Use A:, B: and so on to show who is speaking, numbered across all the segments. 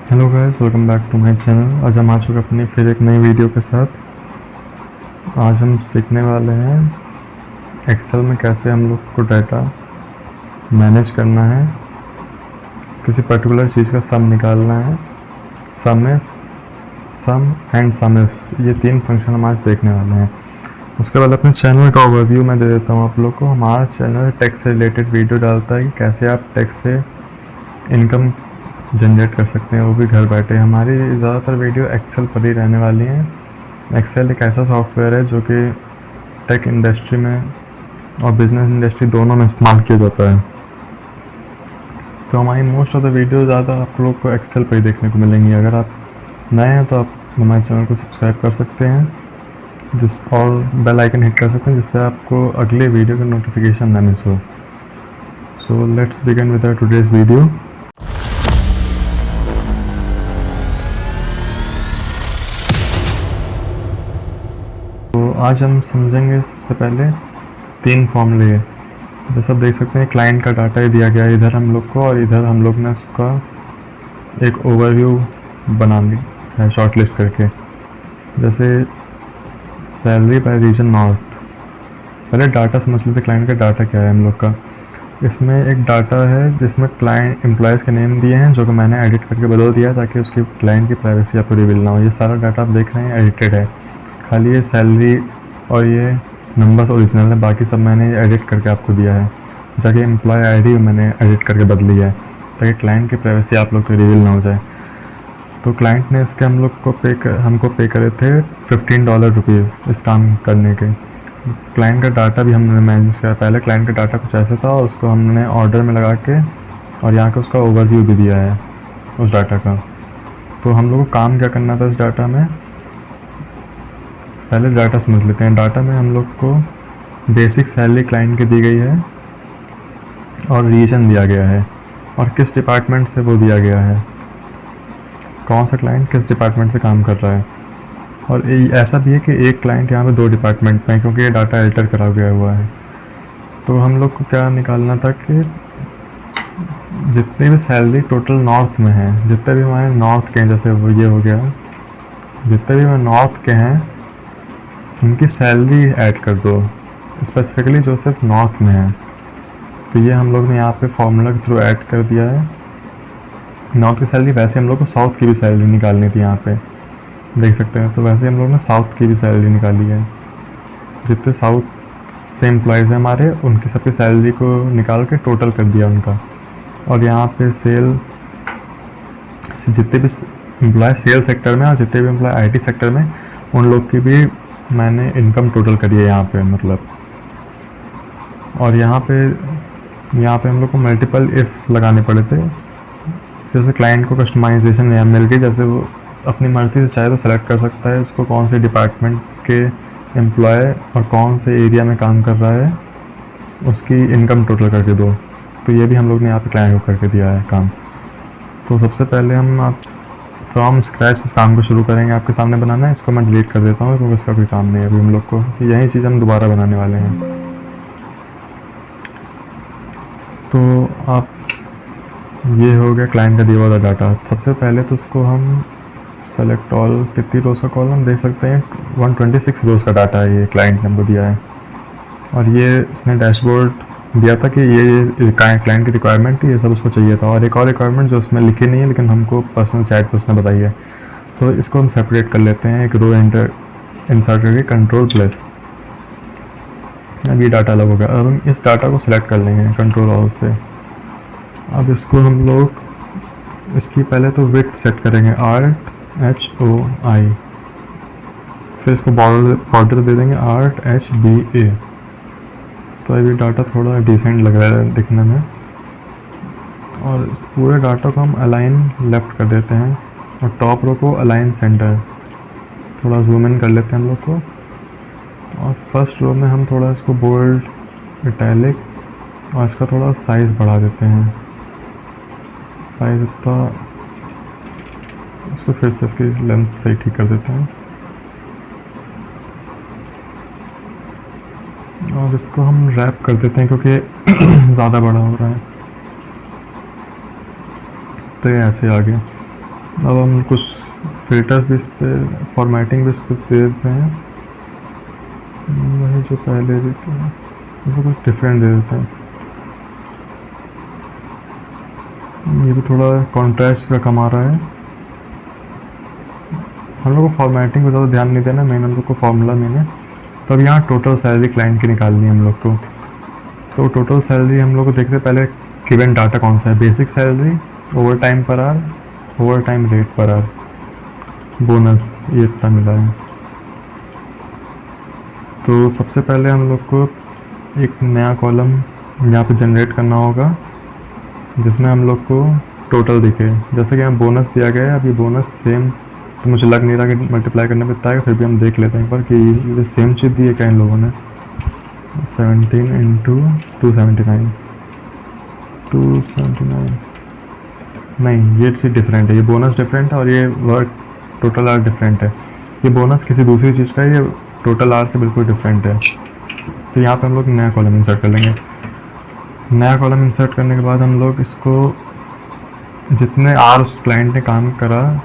A: Hello guys, welcome back to my channel. आज हम आ चुके अपनी फिर एक नई वीडियो के साथ। आज हम सीखने वाले हैं एक्सेल में कैसे हम लोग को डाटा मैनेज करना है, किसी पर्टिकुलर चीज़ का सम निकालना है। सम एंड सम इफ, ये तीन फंक्शन हम आज देखने वाले हैं। उसके बाद अपने चैनल का ओवरव्यू मैं दे देता हूँ आप लोग को। हमारा चैनल टैक्स से रिलेटेड वीडियो डालता है कि कैसे आप टैक्स से इनकम जनरेट कर सकते हैं, वो भी घर बैठे। हमारी ज़्यादातर वीडियो एक्सेल पर ही रहने वाली हैं। एक्सेल एक ऐसा सॉफ्टवेयर है जो कि टेक इंडस्ट्री में और बिजनेस इंडस्ट्री दोनों में इस्तेमाल किया जाता है। तो हमारी मोस्ट ऑफ द वीडियो ज़्यादा आप लोग को एक्सेल पर ही देखने को मिलेंगी। अगर आप नए हैं तो आप हमारे चैनल को सब्सक्राइब कर सकते हैं और बेल आइकन हिट कर सकते हैं, जिससे आपको अगले वीडियो का नोटिफिकेशन ना मिस हो। So let's begin with our today's video. तो आज हम समझेंगे सबसे पहले तीन फॉर्मूले। जैसे आप देख सकते हैं क्लाइंट का डाटा ही दिया गया है इधर हम लोग को, और इधर हम लोग ने उसका एक ओवरव्यू बना ली है शॉर्ट लिस्ट करके। जैसे सैलरी बाय रीजन नॉर्थ। पहले डाटा समझ लेते क्लाइंट का डाटा क्या है हम लोग का। इसमें एक डाटा है जिसमें क्लाइंट एम्प्लॉयज़ के नेम दिए हैं, जो कि मैंने एडिट करके बदल दिया है ताकि उसकी क्लाइंट की प्राइवेसी आपको रिवील ना हो। ये सारा डाटा आप देख रहे हैं एडिटेड है, खाली ये सैलरी और ये नंबर्स ओरिजिनल है, बाकी सब मैंने एडिट करके आपको दिया है। जाके एम्प्लॉय आईडी मैंने एडिट करके बदली है ताकि क्लाइंट की प्राइवेसी आप लोग को रिवील ना हो जाए। तो क्लाइंट ने इसके हम लोग को हमको पे करे थे $15 इस काम करने के। क्लाइंट का डाटा भी हमने मैनेज किया। पहले क्लाइंट का डाटा कुछ ऐसा था, उसको हमने ऑर्डर में लगा के और यहाँ का उसका ओवरव्यू भी दिया है उस डाटा का। तो हम लोग को काम क्या करना था इस डाटा में, पहले डाटा समझ लेते हैं। डाटा में हम लोग को बेसिक सैलरी क्लाइंट की दी गई है और रीजन दिया गया है और किस डिपार्टमेंट से वो दिया गया है, कौन सा क्लाइंट किस डिपार्टमेंट से काम कर रहा है। और ऐसा भी है कि एक क्लाइंट यहाँ पे दो डिपार्टमेंट में है, क्योंकि ये डाटा एल्टर करा गया हुआ है। तो हम लोग को क्या निकालना था कि जितनी भी सैलरी टोटल नॉर्थ में है, जितने भी हमारे नॉर्थ के हैं, जैसे वो ये हो गया, जितने भी हमारे नॉर्थ के हैं उनकी सैलरी ऐड कर दो, स्पेसिफिकली जो सिर्फ नॉर्थ में है। तो ये हम लोग ने यहाँ पे फॉर्मूला के थ्रू ऐड कर दिया है। नॉर्थ की सैलरी, वैसे हम लोग को साउथ की भी सैलरी निकालनी थी, यहाँ पे देख सकते हैं। तो वैसे हम लोग ने साउथ की भी सैलरी निकाली है। जितने साउथ से एम्प्लॉयज़ हैं हमारे, उनकी सबकी सैलरी को निकाल के टोटल कर दिया उनका। और यहाँ पे जितने भी एम्प्लॉय सेल सेक्टर में और जितने भी एम्प्लॉय आईटी सेक्टर में, उन लोग की भी मैंने इनकम टोटल करी है यहाँ पे, मतलब। और यहाँ पे हम लोग को मल्टीपल इफ्स लगाने पड़े थे। जैसे क्लाइंट को कस्टमाइजेशन यहाँ मिल गई, जैसे वो अपनी मर्ज़ी से चाहे तो सेलेक्ट कर सकता है उसको कौन से डिपार्टमेंट के एम्प्लॉय और कौन से एरिया में काम कर रहा है, उसकी इनकम टोटल करके दो। तो ये भी हम लोग ने यहाँ पे क्लाइंट को करके दिया है काम। तो सबसे पहले हम आप फ्रॉम स्क्रैच इस काम को शुरू करेंगे। आपके सामने बनाना है, इसको मैं डिलीट कर देता हूँ क्योंकि इसका कोई काम नहीं है अभी हम लोग को। यही चीज़ हम दोबारा बनाने वाले हैं। तो आप, ये हो गया क्लाइंट का दिया हुआ डाटा। सबसे पहले तो उसको हम सेलेक्ट ऑल, कितनी रोज़ का कॉलम देख सकते हैं, 126 रोज़ का डाटा है ये क्लाइंट ने हमको दिया है। और ये इसने डैशबोर्ड दिया था कि ये क्लाइंट की रिक्वायरमेंट थी, ये सब उसको चाहिए था। और एक और रिक्वायरमेंट जो उसमें लिखी नहीं है लेकिन हमको पर्सनल चैट पर उसने बताई है, तो इसको हम सेपरेट कर लेते हैं। एक रो इंसर्ट करके कंट्रोल+। अब ये डाटा अलग हो गया। अब हम इस डाटा को सिलेक्ट कर लेंगे कंट्रोल ऑल से। अब इसको हम लोग, इसकी पहले तो विड्थ सेट करेंगे ART_HOI, फिर इसको बॉर्डर दे देंगे ART_HBA। तो अभी डाटा थोड़ा डिसेंट लग रहा है दिखने में। और इस पूरे डाटा को हम अलाइन लेफ्ट कर देते हैं और टॉप रो को अलाइन सेंटर। थोड़ा जूम इन कर लेते हैं हम लोग को। और फर्स्ट रो में हम थोड़ा इसको बोल्ड, इटैलिक और इसका थोड़ा साइज़ बढ़ा देते हैं। साइज़ इतना, इसको फिर से इसकी लेंथ सही ठीक कर देते हैं। और इसको हम रैप कर देते हैं क्योंकि ज़्यादा बड़ा हो रहा है। तो ये ऐसे आ गया। अब हम कुछ फिल्टर्स भी इस पर, फॉर्मेटिंग भी इस पर दे देते हैं, वही जो पहले देते हैं उसको कुछ डिफरेंट दे देते हैं। ये भी थोड़ा कॉन्ट्रास्ट का कम आ रहा है। हम लोग को फॉर्मेटिंग पर ज़्यादा ध्यान नहीं देना, मेन हम लोग को फार्मूला मेन है। तो अब यहाँ टोटल सैलरी क्लाइंट की निकालनी है हम लोग को। तो टोटल सैलरी हम लोग को देखते हैं पहले गिवन डाटा कौन सा है, basic salary, over time per hour, over time rate per hour, bonus, ये इतना मिला है। तो सबसे पहले हम लोग को एक नया कॉलम यहाँ पे जनरेट करना होगा जिसमें हम लोग को टोटल दिखे। जैसे कि यहाँ बोनस दिया गया है, अभी बोनस सेम तो मुझे लग नहीं रहा कि मल्टीप्लाई करने पे इतना आएगा, फिर भी हम देख लेते हैं एक बार कि ये सेम चीज़ दी है क्या इन लोगों ने। 17 इंटू 279, 279 नहीं, ये चीज़ डिफरेंट है, ये बोनस डिफरेंट है और ये वर्क टोटल आर डिफरेंट है। ये बोनस किसी दूसरी चीज़ का है, ये टोटल आर से बिल्कुल डिफरेंट है। तो यहाँ पे हम लोग नया कॉलम इंसर्ट कर लेंगे। नया कॉलम इंसर्ट करने के बाद हम लोग इसको जितने आर उस क्लाइंट ने काम करा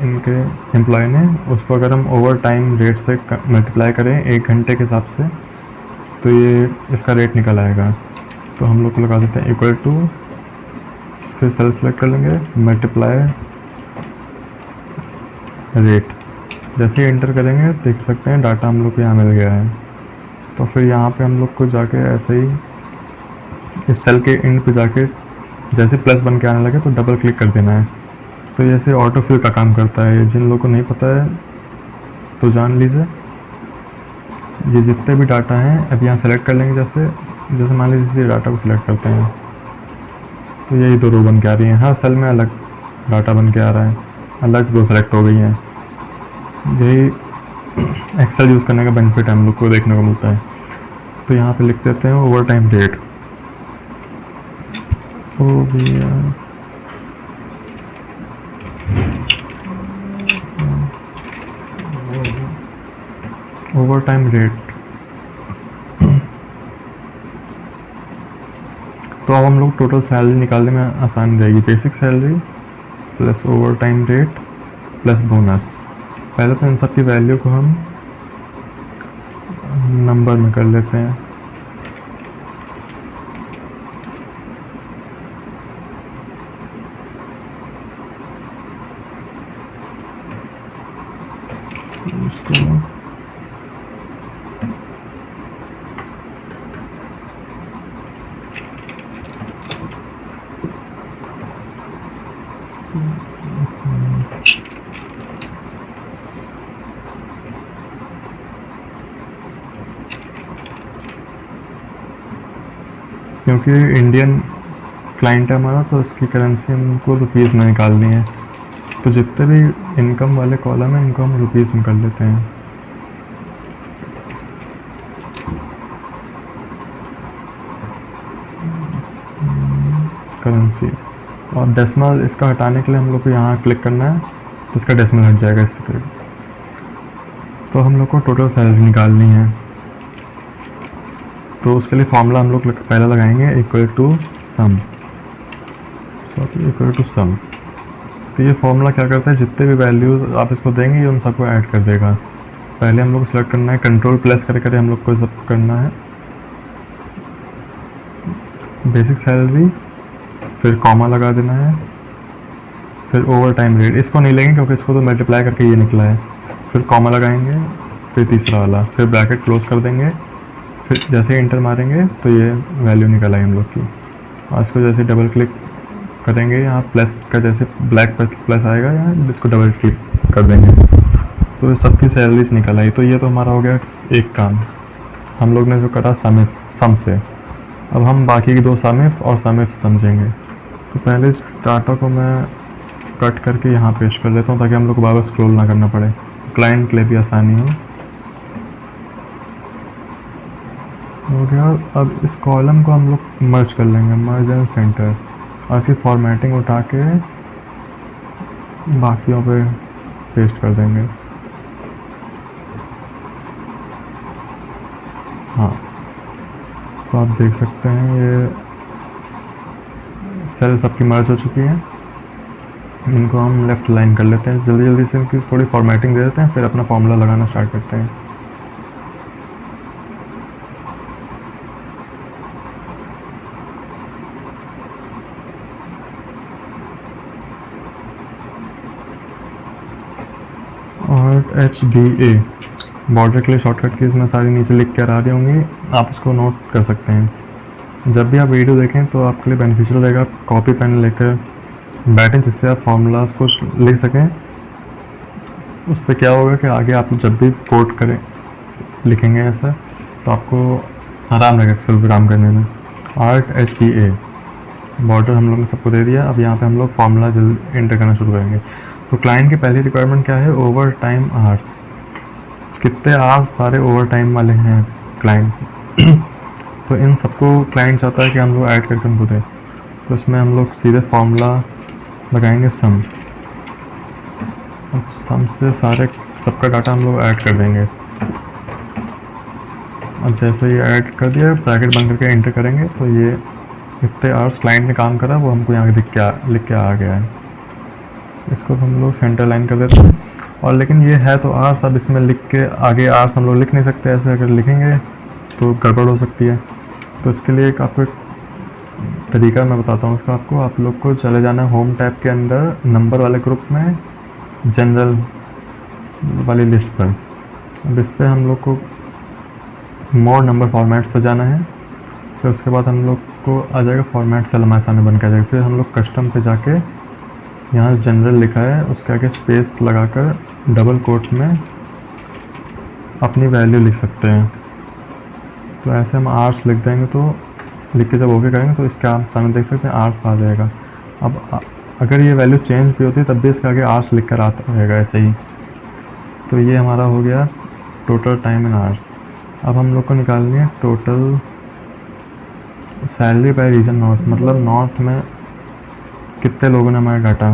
A: इनके एम्प्लॉय ने, उसको अगर हम ओवर टाइम रेट से मल्टीप्लाई करें 1 घंटे के हिसाब से, तो ये इसका रेट निकल आएगा। तो हम लोग को लगा देते हैं इक्वल टू, फिर सेल सेलेक्ट कर लेंगे, मल्टीप्लाई रेट। जैसे ही एंटर करेंगे देख सकते हैं डाटा हम लोग को यहाँ मिल गया है। तो फिर यहाँ पे हम लोग को जाके ऐसे ही इस सेल के एंड पे जाके जैसे प्लस बन के आने लगे तो डबल क्लिक कर देना है। तो जैसे ऑटो फिल का काम करता है, जिन लोगों को नहीं पता है तो जान लीजिए। ये जितने भी डाटा हैं अब यहाँ सेलेक्ट कर लेंगे, जैसे जैसे मान लीजिए इसी डाटा को सिलेक्ट करते हैं तो यही 2 रो बन के आ रही हैं। हर सेल में अलग डाटा बन के आ रहा है, अलग रो सेलेक्ट हो गई हैं। यही एक्सेल यूज़ करने का बेनिफिट हम लोग को देखने को मिलता है। तो यहाँ पे लिख देते हैं over time rate, over time rate. तो अब हम लोग टोटल सैलरी निकालने में आसान रहेगी। Basic salary plus over time rate plus bonus. पहले तो इन सब की वैल्यू को हम नंबर में कर लेते हैं। उसको क्योंकि इंडियन क्लाइंट है हमारा तो इसकी करेंसी हमको रुपीज़ में निकालनी है, तो जितने भी इनकम वाले कॉलम हैं इनको हम रुपीज़ में कर लेते हैं। करेंसी और डेसिमल, इसका हटाने के लिए हम लोग को यहाँ क्लिक करना है तो इसका डेसिमल हट जाएगा इससे। तो हम लोग को टोटल सैलरी निकालनी है, तो उसके लिए फॉर्मूला हम लोग पहले लगाएंगे equal to sum, equal to sum. तो ये फॉर्मूला क्या करता है, जितने भी वैल्यूज आप इसको देंगे ये उन सबको ऐड कर देगा। पहले हम लोग को सिलेक्ट करना है, कंट्रोल प्लस करके हम लोग को सब करना है बेसिक सैलरी, फिर कॉमा लगा देना है, फिर ओवर टाइम रेट। इसको नहीं लेंगे क्योंकि इसको तो मल्टीप्लाई करके ये निकला है। फिर कॉमा लगाएंगे, फिर तीसरा वाला, फिर ब्रैकेट क्लोज कर देंगे, फिर जैसे ही इंटर मारेंगे तो ये वैल्यू निकल आई हम लोग की। और इसको जैसे डबल क्लिक करेंगे, यहाँ प्लस का जैसे ब्लैक प्लस आएगा, यहाँ इसको डबल क्लिक कर देंगे तो सबकी सैलरीज निकल आई। तो ये तो हमारा हो गया एक काम, हम लोग ने जो करा सम से। अब हम बाकी की 2 समिफ और समिफ समझेंगे। तो पहले इस डाटा को मैं कट करके यहाँ पेश कर देता हूँ ताकि हम लोग को बार स्क्रॉल ना करना पड़े, क्लाइंट के लिए भी आसानी हो गया। अब इस कॉलम को हम लोग मर्ज कर लेंगे, मर्ज एंड सेंटर, और इसकी फॉर्मेटिंग उठा के बाकियों पे पेस्ट कर देंगे। हाँ, तो आप देख सकते हैं ये सेल सबकी मर्ज हो चुकी है। इनको हम लेफ़्ट लाइन कर लेते हैं, जल्दी जल्दी से इनकी थोड़ी फॉर्मेटिंग दे देते हैं, फिर अपना फॉर्मूला लगाना स्टार्ट करते हैं। और HBA बॉर्डर के लिए शॉर्टकट कीज़ मैं सारी नीचे लिख कर आ रही होंगी, आप उसको नोट कर सकते हैं। जब भी आप वीडियो देखें तो आपके लिए बेनिफिशियल रहेगा कॉपी पेन लेकर बैठें, जिससे आप फार्मूलाज को लिख सकें। उससे क्या होगा कि आगे आप जब भी कोड करें लिखेंगे ऐसा, तो आपको आराम रहेगा एक्सेल पे काम करने में। HBA बॉर्डर हम लोग ने सबको दे दिया। अब यहाँ पे हम लोग फार्मूला जल्द एंटर करना शुरू करेंगे। तो क्लाइंट की पहली रिक्वायरमेंट क्या है? Over time hours. कितने आवर्स सारे ओवर टाइम वाले हैं क्लाइंट तो इन सबको क्लाइंट चाहता है कि हम लोग ऐड करके उनको दें। तो इसमें हम लोग सीधे फार्मूला लगाएंगे सम। अब सम से सारे सबका डाटा हम लोग ऐड कर देंगे। अब जैसे ये ऐड कर दिया, ब्रैकेट बंद करके एंटर करेंगे, तो ये कितने आवर्स क्लाइंट ने काम करा वो हमको यहाँ लिख के आ गया है। इसको हम लोग सेंटर लाइन कर देते हैं। और लेकिन ये है तो आवर्स, अब इसमें लिख के आगे आवर्स हम लोग लिख नहीं सकते, ऐसे अगर लिखेंगे तो गड़बड़ हो सकती है। तो इसके लिए एक आपको तरीका मैं बताता हूँ उसका आपको। आप लोग को चले जाना है होम टैब के अंदर, नंबर वाले ग्रुप में, जनरल वाली लिस्ट पर। अब इस पर हम लोग को मोर नंबर फॉर्मेट्स पर जाना है। फिर उसके बाद हम लोग को आ जाएगा फॉर्मेट सेल हमारे सामने बन के आ जाएगा। फिर हम लोग कस्टम पे जाके यहाँ जनरल लिखा है उसके आगे स्पेस लगाकर डबल कोट में अपनी वैल्यू लिख सकते हैं। तो ऐसे हम आर्स लिख देंगे, तो लिख के जब ओके करेंगे तो इसके आप सामने देख सकते हैं आर्स आ जाएगा। अब अगर ये वैल्यू चेंज भी होती है तब भी इसके आगे आर्स लिख कर आता रहेगा ऐसे ही। तो ये हमारा हो गया टोटल टाइम इन आवर्स। अब हम लोग को निकालनी है total salary by region north, मतलब नॉर्थ में कितने लोगों ने हमारा डाटा,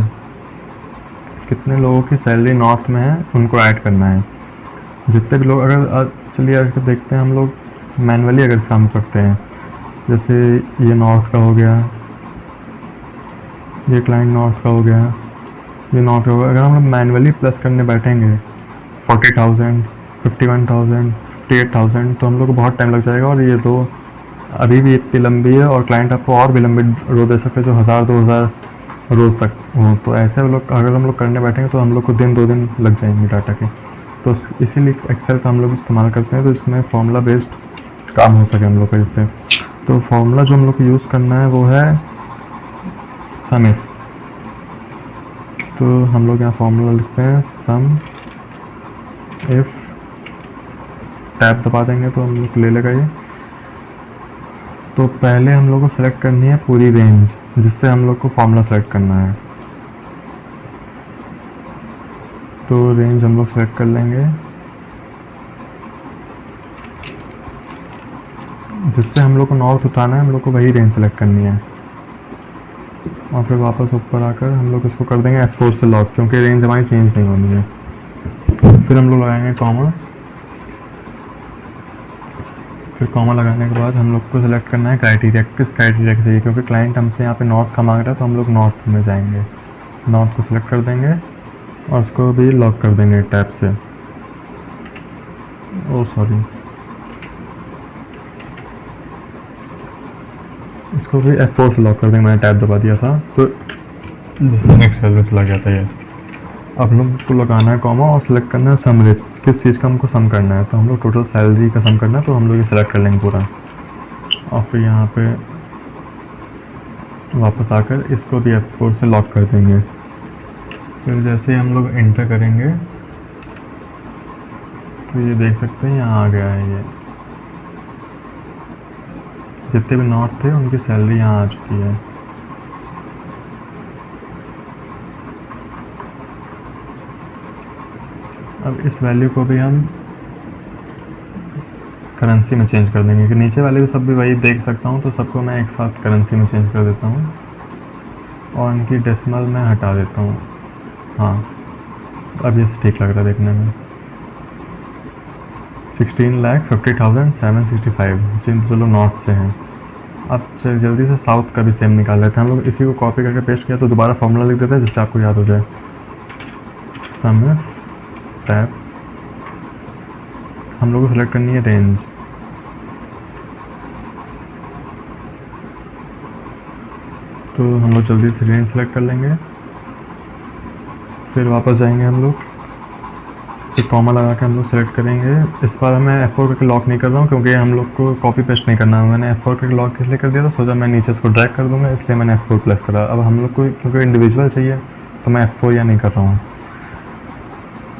A: कितने लोगों की सैलरी नॉर्थ में है उनको ऐड करना है। जितने भी लोग, अगर चलिए अगर देखते हैं हम लोग मैनुअली अगर काम करते हैं, जैसे ये नॉर्थ का हो गया, ये क्लाइंट नॉर्थ का हो गया, ये नॉर्थ का हो गया। अगर हम लोग मैनुअली प्लस करने बैठेंगे 40,000, 51,000, 58,000 तो हम लोग को बहुत टाइम लग जाएगा। और ये तो अभी भी इतनी लंबी है और क्लाइंट आपको और भी लंबी रो दे सकते हैं जो 1000-2000 रोज़ तक हो। तो ऐसे लोग अगर हम लोग करने बैठेंगे तो हम लोग को 2 दिन लग जाएंगे डाटा के। तो इसीलिए एक्सेल का हम लोग इस्तेमाल करते हैं, तो इसमें फार्मूला बेस्ड काम हो सके हम लोग का इससे। तो फार्मूला जो हम लोग को यूज़ करना है वो है सम इफ। तो हम लोग यहाँ फार्मूला लिखते हैं सम इफ, टैब दबा देंगे तो हम लोग ले लेगा ये। तो पहले हम लोग को सेलेक्ट करनी है पूरी रेंज, जिससे हम लोग को फार्मूला सेलेक्ट करना है। तो रेंज हम लोग सेलेक्ट कर लेंगे, जिससे हम लोग को नॉर्थ उठाना है, हम लोग को वही रेंज सेलेक्ट करनी है। और फिर वापस ऊपर आकर हम लोग इसको कर देंगे F4 से लॉक, क्योंकि रेंज हमारी चेंज नहीं होनी है। फिर हम लोग लगाएंगे कॉमा। फिर कॉमा लगाने के बाद हम लोग को सिलेक्ट करना है क्राइटेरिया, किस क्राइटेरिया के चाहिए, क्योंकि क्लाइंट हमसे यहाँ पे नॉर्थ का मांग रहा है, तो हम लोग नॉर्थ में जाएंगे। नॉर्थ को सिलेक्ट कर देंगे और उसको भी लॉक कर देंगे टैब से। सॉरी, इसको भी F4 से लॉक कर देंगे, मैंने टैब दबा दिया था तो जिससे नेक्स्ट सेल में चला गया था ये। अब हम लोग को लगाना है कॉमा और सिलेक्ट करना है सम रेट, किस चीज़ का हमको सम करना है। तो हम लोग टोटल सैलरी का सम करना है, तो हम लोग ये सिलेक्ट कर लेंगे पूरा। और फिर यहाँ पे वापस आकर इसको भी F4 से लॉक कर देंगे। फिर जैसे ही हम लोग एंटर करेंगे तो ये देख सकते हैं यहाँ आ गया है। ये जितने भी नॉर्थ थे उनकी सैलरी यहाँ आ चुकी है। अब इस वैल्यू को भी हम करेंसी में चेंज कर देंगे, कि नीचे वाले भी सब भी वही देख सकता हूँ, तो सबको मैं एक साथ करेंसी में चेंज कर देता हूँ और इनकी डेसिमल में हटा देता हूँ। हाँ, अब ये ठीक लग रहा है देखने में। 16,50,765 जिन जो लोग नॉर्थ से हैं। अब जल्दी से साउथ का भी सेम निकाल लेते हैं हम लोग। इसी को कॉपी करके पेस्ट किया तो दोबारा फॉर्मूला लिख देते हैं जिससे आपको याद हो जाए। सम टैब हम लोग को सिलेक्ट करनी है रेंज। तो हम लोग जल्दी से रेंज सेलेक्ट कर लेंगे, फिर वापस जाएंगे हम लोग, फिर कॉमा लगा के हम लोग सेलेक्ट करेंगे। इस बार मैं F4 करके लॉक नहीं कर रहा हूँ क्योंकि हम लोग को कॉपी पेस्ट नहीं करना है। मैंने F4 करके लॉक इसलिए कर दिया था, सोचा मैं नीचे इसको ड्रैग कर दूंगा, इसलिए मैंने F4 प्लस करा। अब हम लोग को क्योंकि इंडिविजुअल चाहिए तो मैं F4 या नहीं कर रहा हूँ।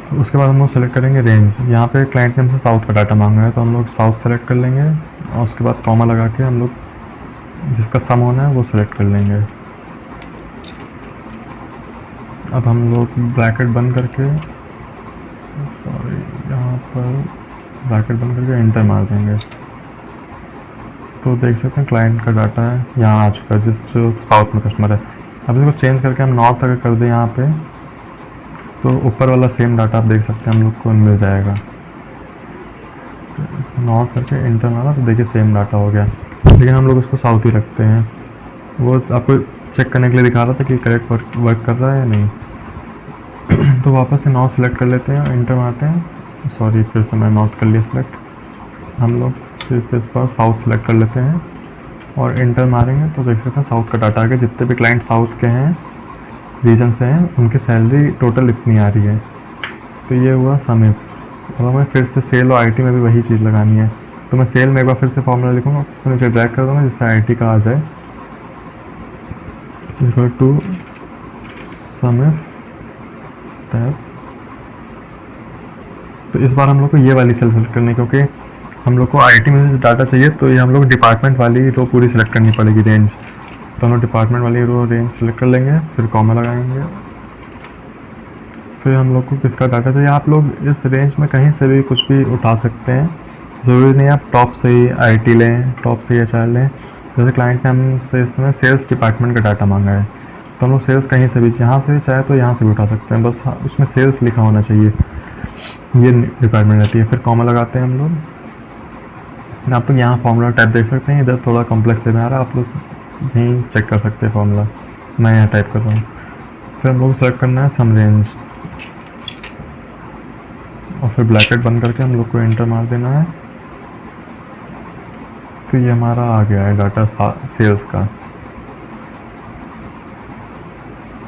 A: तो उसके बाद हम लोग सेलेक्ट करेंगे रेंज। यहाँ पे क्लाइंट ने हमसे साउथ का डाटा मांगा है तो हम लोग साउथ सेलेक्ट कर लेंगे और उसके बाद कॉमा लगा के हम लोग जिसका सम होना है वो सिलेक्ट कर लेंगे। अब हम लोग ब्रैकेट बंद करके, सॉरी यहाँ पर ब्रैकेट बंद करके एंटर मार देंगे। तो देख सकते हैं क्लाइंट का डाटा है यहाँ आ चुका है, जो साउथ में कस्टमर है। अब इसको चेंज करके हम नॉर्थ अगर कर दें यहाँ पे तो ऊपर वाला सेम डाटा आप देख सकते हैं हम लोग को मिल जाएगा। नॉर्थ करके एंटर मारा तो देखिए सेम डाटा हो गया, लेकिन हम लोग उसको साउथ ही रखते हैं। वो आपको चेक करने के लिए दिखा रहा था कि करेक्ट वर्क कर रहा है या नहीं। तो वापस से नॉर्थ सेलेक्ट कर लेते हैं, एंटर मारते हैं। सॉरी फिर से मैं नॉर्थ कर लिया सेलेक्ट। हम लोग फिर से इस पर साउथ सेलेक्ट कर लेते हैं और एंटर मारेंगे तो देख सकते हैं साउथ का डाटा आ गया। जितने भी क्लाइंट साउथ के हैं, रीजन से हैं, उनकी सैलरी टोटल इतनी आ रही है। तो ये हुआ समिट। अब हमें फिर से सेल और IT में भी वही चीज़ लगानी है। तो मैं सेल में एक बार फिर से फॉर्मूला लिखूँगा, उसको नीचे ड्रैग कर दूँगा जिससे IT का आ जाए, इक्वल टू समिफ टैब। तो इस बार हम लोग को ये वाली सेल सेलेक्ट करनी है क्योंकि हम लोग को IT में से डाटा चाहिए, तो ये हम लोग डिपार्टमेंट वाली रो पूरी सेलेक्ट करनी पड़ेगी, रेंज। तो हम लोग डिपार्टमेंट वाली रो रेंज सेलेक्ट कर लेंगे, फिर कॉमा लगाएंगे। फिर हम लोग को किसका डाटा चाहिए, आप लोग इस रेंज में कहीं से भी कुछ भी उठा सकते हैं, ज़रूरी नहीं आप टॉप से ही IT लें, टॉप से ही HR लें। जैसे क्लाइंट ने हमसे इसमें सेल्स डिपार्टमेंट का डाटा मांगा है तो हम लोग सेल्स कहीं से भी, यहाँ से चाहे तो यहाँ से भी उठा सकते हैं, बस उसमें सेल्स लिखा होना चाहिए, ये डिपार्टमेंट रहती है। फिर कॉमा लगाते हैं हम लोग। आप लोग यहाँ फॉर्मूला टाइप देख सकते हैं, इधर थोड़ा कॉम्प्लेक्स में आ रहा है, आप लोग यहीं चेक कर सकते हैं फॉर्मूला, मैं यहाँ टाइप कर रहा हूँ। फिर हम लोग सेलेक्ट करना है सम रेंज और फिर ब्रैकेट बंद करके हम लोग को एंटर मार देना है। तो ये हमारा आ गया है डाटा सेल्स का।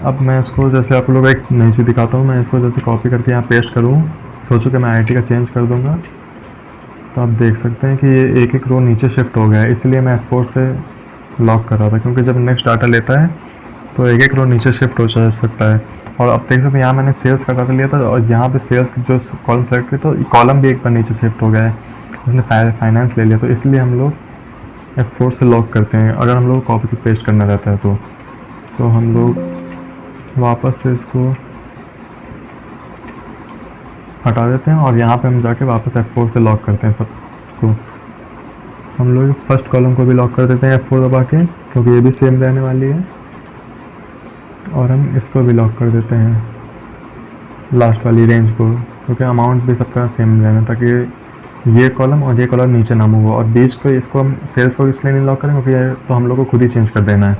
A: अब मैं इसको जैसे आप लोग एक नई चीज़ दिखाता हूँ, मैं इसको जैसे कॉपी करके यहाँ पेस्ट करूँ, सोचो कि मैं IT का चेंज कर दूँगा तो आप देख सकते हैं कि ये एक एक रो नीचे शिफ्ट हो गया है। इसलिए मैं F4 से लॉक कर रहा था क्योंकि जब नेक्स्ट डाटा लेता है तो एक एक रो नीचे शिफ्ट हो सकता है। और अब देख सकते हैं यहाँ मैंने सेल्स का डाटा लिया था और यहाँ पे सेल्स की जो कॉलम सेलेक्ट की तो कॉलम भी एक बार नीचे शिफ्ट हो गया है, उसने फाइनेंस ले लिया। तो इसलिए हम लोग F4 से लॉक करते हैं अगर हम लोग कॉपी पेस्ट करना रहता है तो हम लोग वापस से इसको हटा देते हैं और यहाँ पे हम जाके वापस F4 से लॉक करते हैं सबको। हम लोग फर्स्ट कॉलम को भी लॉक कर देते हैं F4 दबा के क्योंकि ये भी सेम रहने वाली है, और हम इसको भी लॉक कर देते हैं लास्ट वाली रेंज को क्योंकि अमाउंट भी सबका सेम रहना, ताकि ये कॉलम और ये कॉलम नीचे ना मूव हो। और बीच को इसको हम सेल्स को इसलिए नहीं लॉक करें क्योंकि तो हम लोग को खुद ही चेंज कर देना है।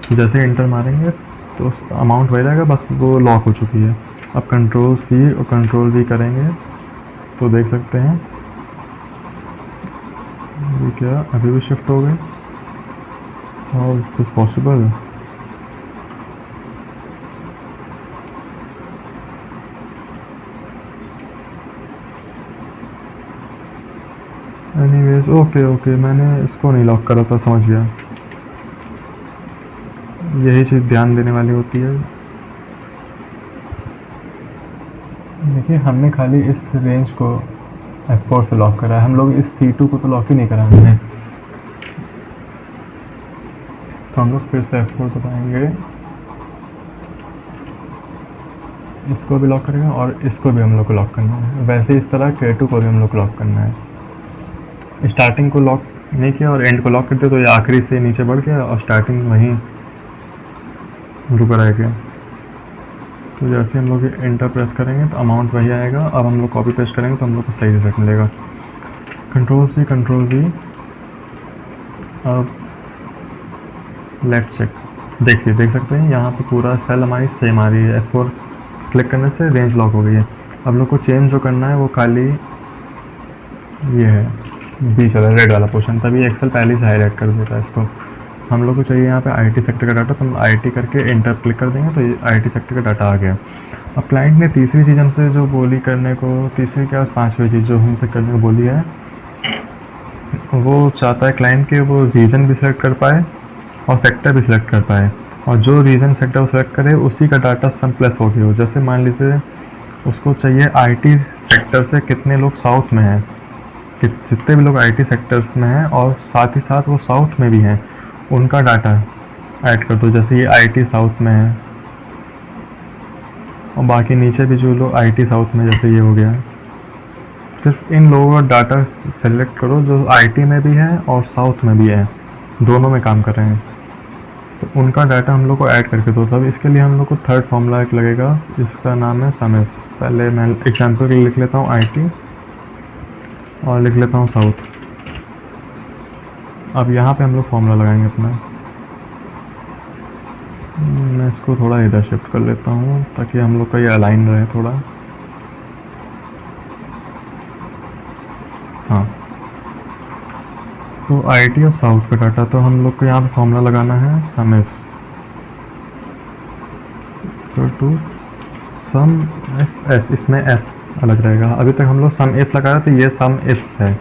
A: तो जैसे एंटर मारेंगे तो उस अमाउंट वही रहेगा, बस वो लॉक हो चुकी है। अब कंट्रोल C और कंट्रोल V करेंगे तो देख सकते हैं ये क्या अभी भी शिफ्ट हो गए। How is this possible? Anyways okay मैंने इसको नहीं लॉक करा था, समझ गया। यही चीज़ ध्यान देने वाली होती है। देखिए हमने खाली इस रेंज को F4 से लॉक करा है, हम लोग इस C2 को तो लॉक ही नहीं करा हमने। तो हम लोग फिर से F4 दबाएंगे, इसको भी लॉक करेंगे और इसको भी हम लोग को लॉक करना है। वैसे इस तरह K2 को भी हम लोग को लॉक करना है। स्टार्टिंग को लॉक नहीं किया और एंड को लॉक कर दिया तो ये आखिरी से नीचे बढ़ गया और स्टार्टिंग वहीं रुका रह गया। तो जैसे हम लोग एंटर प्रेस करेंगे तो अमाउंट वही आएगा। अब हम लोग कॉपी पेस्ट करेंगे तो हम लोग को सही रिजल्ट मिलेगा। Control C control V। अब लेफ्ट चेक, देखिए देख सकते हैं यहाँ पे पूरा सेल हमारी सेम आ रही है। F4 क्लिक करने से रेंज लॉक हो गई है। अब लोग को चेंज जो करना है वो खाली ये है बीच वाला रेड वाला पोर्शन, तभी एक्सेल पहले से हाईलाइट कर देता है इसको। हम लोग को चाहिए यहाँ पे आईटी सेक्टर का डाटा, तो हम आईटी करके एंटर क्लिक कर देंगे तो ये आईटी सेक्टर का डाटा आ गया। अब क्लाइंट ने तीसरी चीज़ हमसे जो बोली करने को, तीसरी क्या पांचवी चीज़ जो हमसे करने को बोली है, वो चाहता है क्लाइंट के वो रीजन भी सिलेक्ट कर पाए और सेक्टर भी सिलेक्ट कर पाए, और जो रीजन सेक्टर वो सिलेक्ट करे उसी का डाटा सम प्लस हो गया हो। जैसे मान लीजिए उसको चाहिए आईटी सेक्टर से कितने लोग साउथ में हैं, कि जितने भी लोग आईटी सेक्टर्स में हैं और साथ ही साथ वो साउथ में भी हैं, उनका डाटा ऐड कर दो। जैसे ये आईटी साउथ में है और बाकी नीचे भी जो लोग आईटी साउथ में, जैसे ये हो गया, सिर्फ इन लोगों का डाटा सेलेक्ट करो जो आईटी में भी है और साउथ में भी है, दोनों में काम कर रहे हैं, तो उनका डाटा हम लोग को ऐड करके दो। तब इसके लिए हम लोग को थर्ड फॉर्मूला एक लगेगा, इसका नाम है समेफ। पहले मैं एग्जाम्पल के लिए लिख लेता हूँ आईटी और लिख लेता हूँ साउथ। अब यहाँ पे हम लोग फॉर्मूला लगाएंगे अपना। मैं इसको थोड़ा इधर शिफ्ट कर लेता हूँ ताकि हम लोग का ये अलाइन रहे थोड़ा। हाँ, तो आईटी और साउथ का डाटा, तो हम लोग को यहाँ पे फॉर्मूला लगाना है sumifs to sum F S, इसमें एस अलग रहेगा। अभी तक हम लोग सम इफ लगाया तो ये सम इफ्स है,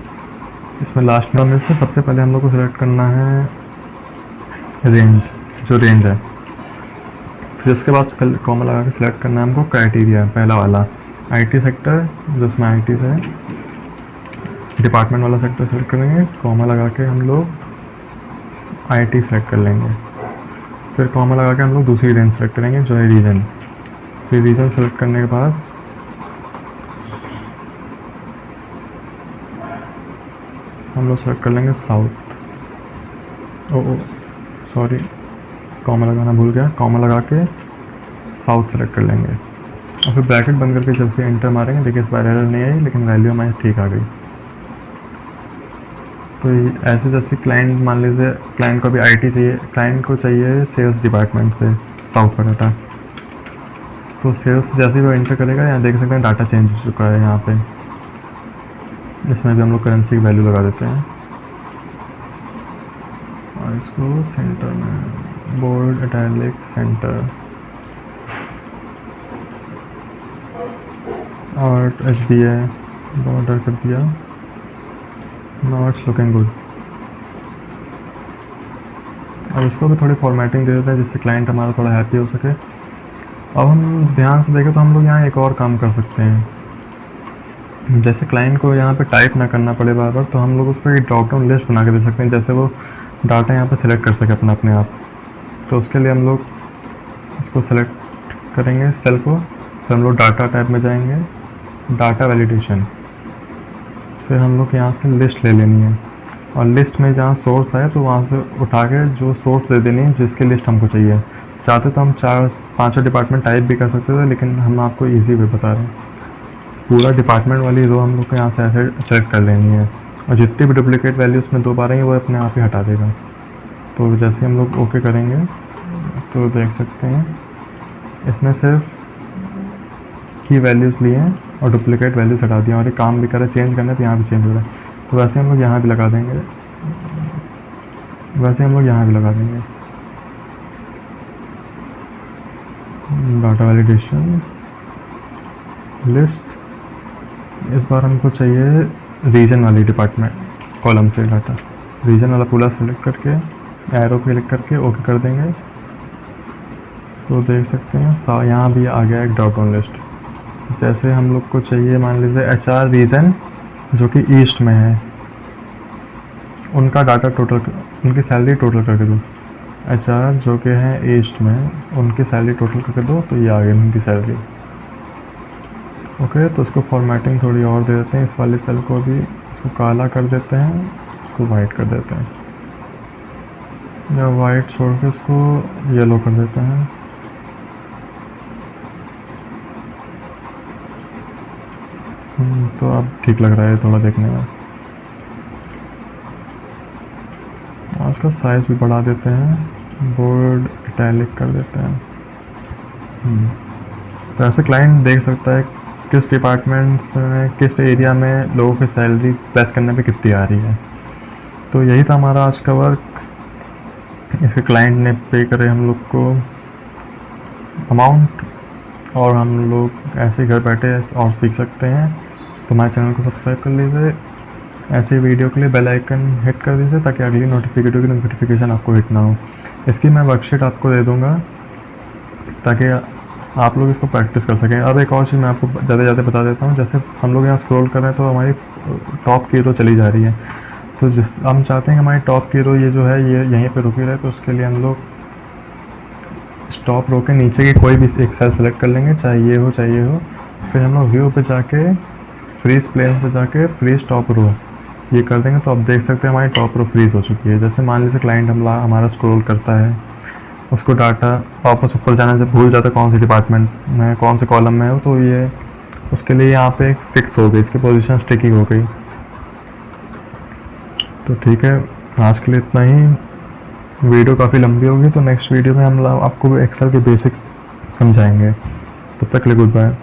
A: इसमें लास्ट में से सबसे पहले हम लोग को सिलेक्ट करना है रेंज, जो रेंज है। फिर उसके बाद कॉमा लगा के सिलेक्ट करना है हमको क्राइटेरिया, पहला वाला आईटी सेक्टर, जिसमें आईटी से डिपार्टमेंट वाला सेक्टर सेलेक्ट करेंगे, कॉमा लगा के हम लोग आईटी सेलेक्ट कर लेंगे। फिर कॉमा लगा के हम लोग दूसरी रेंज सेलेक्ट करेंगे जो है रीजन। फिर रीजन सेलेक्ट करने के बाद हम लोग सेलेक्ट कर लेंगे साउथ। ओ सॉरी, कॉमा लगाना भूल गया, कॉमा लगा के साउथ सेलेक्ट कर लेंगे और फिर ब्रैकेट बंद करके जब से एंटर मारेंगे, देखिए इस बार एरर नहीं आई लेकिन वैल्यू हमारी ठीक आ गई। तो ऐसे जैसे क्लाइंट, मान लीजिए क्लाइंट को भी आईटी चाहिए, क्लाइंट को चाहिए सेल्स डिपार्टमेंट से साउथ का डाटा, तो सेल्स जैसे ही वो एंटर करेगा, यहाँ देख सकते हैं डाटा चेंज हो चुका है। यहाँ पे इसमें भी हम लोग करेंसी की वैल्यू लगा देते हैं और इसको सेंटर में बोल्ड इटैलिक सेंटर और HBA बॉर्डर कर दिया। Now it's looking good. अब इसको भी थोड़ी फॉर्मेटिंग दे देते हैं जिससे क्लाइंट हमारा थोड़ा हैप्पी हो सके। अब हम ध्यान से देखें तो हम लोग यहाँ एक और काम कर सकते हैं, जैसे क्लाइंट को यहाँ पे टाइप ना करना पड़े बार बार, तो हम लोग उसको एक ड्रॉप डाउन लिस्ट बना के दे सकते हैं, जैसे वो डाटा यहाँ पे सिलेक्ट कर सके अपने आप। तो उसके लिए हम लोग इसको सेलेक्ट करेंगे सेल को, फिर हम लोग डाटा टैब में जाएंगे, डाटा वैलिडेशन, फिर हम लोग यहाँ से लिस्ट ले लेनी है और लिस्ट में जहाँ सोर्स है तो वहाँ से उठा के जो सोर्स दे देनी है जिसकी लिस्ट हमको चाहिए। चाहते तो हम 4-5 डिपार्टमेंट टाइप भी कर सकते थे, लेकिन हम आपको इजी वे बता रहे हैं। पूरा डिपार्टमेंट वाली रो हम लोग को यहाँ से ऐसे सेलेक्ट कर लेनी है और जितनी भी डुप्लीकेट वैल्यू उसमें 2 बार आएंगे वो अपने आप ही हटा देगा। तो जैसे हम लोग ओके करेंगे तो देख सकते हैं इसने सिर्फ की वैल्यूज़ लिए हैं और डुप्लीकेट वैल्यूज हटा दिया और ये काम भी करे, चेंज करना है तो यहाँ भी चेंज हो रहा है। तो वैसे हम लोग यहाँ भी लगा देंगे, वैसे हम लोग यहाँ भी लगा देंगे डाटा वैलिडेशन लिस्ट। इस बार हमको चाहिए रीजन वाली डिपार्टमेंट कॉलम से डाटा, रीजन वाला पूरा सेलेक्ट करके एरो पे क्लिक करके ओके कर देंगे। तो देख सकते हैं यहाँ भी आ गया एक ड्रॉप डाउन लिस्ट। जैसे हम लोग को चाहिए मान लीजिए HR रीजन जो कि ईस्ट में है, उनका डाटा टोटल, उनकी सैलरी टोटल करके दो। HR जो कि है ईस्ट में, उनकी सैलरी टोटल करके दो, तो ये आ गई उनकी सैलरी। ओके, तो उसको फॉर्मेटिंग थोड़ी और दे देते हैं, इस वाले सेल को भी इसको काला कर देते हैं, इसको वाइट कर देते हैं, या वाइट छोड़ के इसको येलो कर देते हैं। तो अब ठीक लग रहा है थोड़ा देखने में। और इसका साइज़ भी बढ़ा देते हैं। बोर्ड इटैलिक कर देते हैं। तो ऐसे क्लाइंट देख सकता है किस डिपार्टमेंट्स में, किस एरिया में लोगों की सैलरी प्लेस करने पे कितनी आ रही है। तो यही था हमारा आज का वर्क। इसके क्लाइंट ने पे करे हम लोग को अमाउंट, और हम लोग ऐसे घर बैठे और सीख सकते हैं। तो हमारे चैनल को सब्सक्राइब कर लीजिए, ऐसे वीडियो के लिए बेल आइकन हिट कर दीजिए ताकि अगली नोटिफिकेशन आपको हिट ना हो। इसकी मैं वर्कशीट आपको दे दूँगा ताकि आप लोग इसको प्रैक्टिस कर सकें। अब एक और चीज़ मैं आपको ज़्यादा बता देता हूँ। जैसे हम लोग यहाँ स्क्रॉल कर रहे हैं तो हमारी टॉप की रो चली जा रही है, तो जिस हम चाहते हैं कि हमारी टॉप की रो ये जो है ये यहीं पे रुकी रहे, तो उसके लिए हम लोग स्टॉप रो के नीचे की कोई भी एक सेल सेलेक्ट कर लेंगे, चाहे ये हो चाहे ये हो। फिर हम लोग व्यू पे जाके फ्रीज प्लेन पे जाके फ्रीज टॉप रो ये कर देंगे, तो आप देख सकते हैं हमारी टॉप रो फ्रीज हो चुकी है। जैसे मान लीजिए क्लाइंट हमारा स्क्रॉल करता है, उसको डाटा वापस ऊपर जाना जब भूल जाता है कौन से डिपार्टमेंट में कौन से कॉलम में हो, तो ये उसके लिए यहाँ पे फिक्स हो गई, इसकी पोजीशन स्टिकी हो गई। तो ठीक है, आज के लिए इतना ही। वीडियो काफ़ी लंबी होगी, तो नेक्स्ट वीडियो में हम आपको एक्सेल के बेसिक्स समझाएंगे। तब तक के लिए गुड बाय।